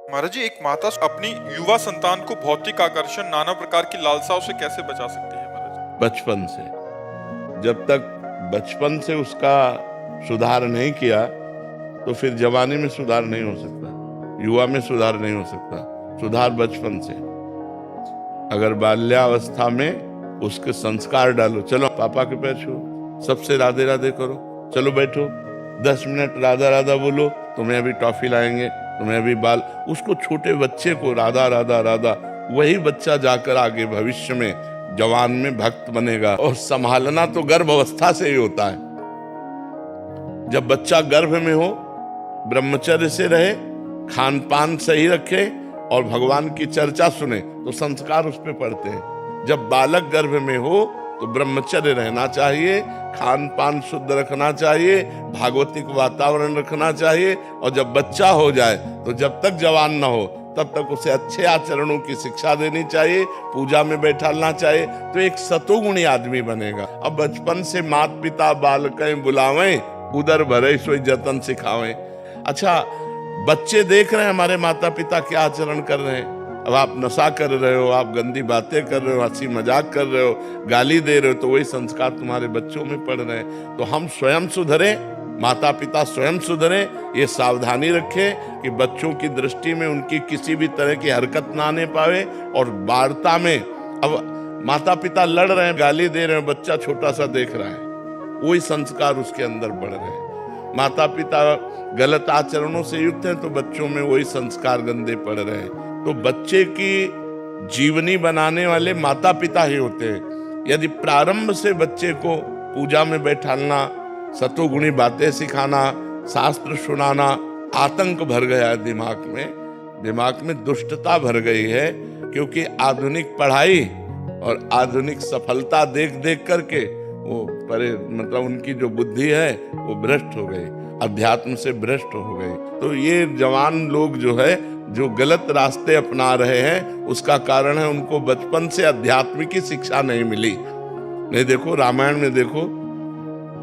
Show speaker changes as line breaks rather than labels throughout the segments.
महाराज जी, एक माता अपनी युवा संतान को भौतिक आकर्षण, नाना प्रकार की लालसाओं से कैसे बचा सकती है महाराज?
बचपन से। जब तक बचपन से उसका सुधार नहीं किया तो फिर जवानी में सुधार नहीं हो सकता, युवा में सुधार नहीं हो सकता। सुधार बचपन से। अगर बाल्यावस्था में उसके संस्कार डालो, चलो पापा के पैर छुओ, सबसे राधे राधे करो, चलो बैठो 10 मिनट राधा राधा बोलो, तुम्हें अभी टॉफी लाएंगे, तुम्हें अभी बाल। उसको छोटे बच्चे को राधा राधा राधा, वही बच्चा जाकर आगे भविष्य में जवान में भक्त बनेगा। और संभालना तो गर्भ अवस्था से ही होता है। जब बच्चा गर्भ में हो, ब्रह्मचर्य से रहे, खान पान सही रखे और भगवान की चर्चा सुने तो संस्कार उस पर पड़ते हैं। जब बालक गर्भ में हो तो ब्रह्मचर्य रहना चाहिए, खान पान शुद्ध रखना चाहिए, भागवतिक वातावरण रखना चाहिए। और जब बच्चा हो जाए तो जब तक जवान ना हो तब तक उसे अच्छे आचरणों की शिक्षा देनी चाहिए, पूजा में बैठालना चाहिए, तो एक सतोगुणी आदमी बनेगा। अब बचपन से माता पिता बालकें बुलावें, उदर भरे सोई जतन सिखावें। अच्छा, बच्चे देख रहे हैं हमारे माता पिता क्या आचरण कर रहे हैं। अब आप नशा कर रहे हो, आप गंदी बातें कर रहे हो, हंसी मजाक कर रहे हो, गाली दे रहे हो, तो वही संस्कार तुम्हारे बच्चों में पड़ रहे हैं। तो हम स्वयं सुधरे, माता पिता स्वयं सुधरे, ये सावधानी रखें कि बच्चों की दृष्टि में उनकी किसी भी तरह की हरकत ना आने पावे। और वार्ता में अब माता पिता लड़ रहे हैं, गाली दे रहे हैं, बच्चा छोटा सा देख रहा है, वही संस्कार उसके अंदर बढ़ रहे हैं। माता पिता गलत आचरणों से युक्त हैं तो बच्चों में वही संस्कार गंदे पड़ रहे हैं। तो बच्चे की जीवनी बनाने वाले माता पिता ही होते हैं। यदि प्रारंभ से बच्चे को पूजा में बैठालना, सतोगुणी बातें सिखाना, शास्त्र सुनाना, आतंक भर गया है दिमाग में दुष्टता भर गई है, क्योंकि आधुनिक पढ़ाई और आधुनिक सफलता देख देख करके वो मतलब उनकी जो बुद्धि है वो भ्रष्ट हो गई, अध्यात्म से भ्रष्ट हो गई। तो ये जवान लोग जो है, जो गलत रास्ते अपना रहे हैं, उसका कारण है उनको बचपन से अध्यात्म की शिक्षा नहीं मिली। नहीं, देखो रामायण में देखो,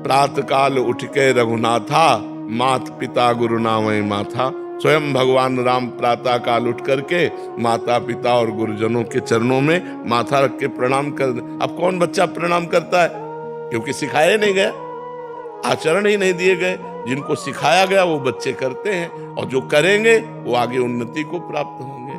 प्रातः काल उठ के रघुनाथा, मात पिता गुरु नामय माथा। स्वयं भगवान राम प्रातः काल उठ करके माता पिता और गुरुजनों के चरणों में माथा रख के प्रणाम कर। अब कौन बच्चा प्रणाम करता है? क्योंकि सिखाया नहीं गया, आचरण ही नहीं दिए गए। जिनको सिखाया गया वो बच्चे करते हैं, और जो करेंगे वो आगे उन्नति को प्राप्त होंगे।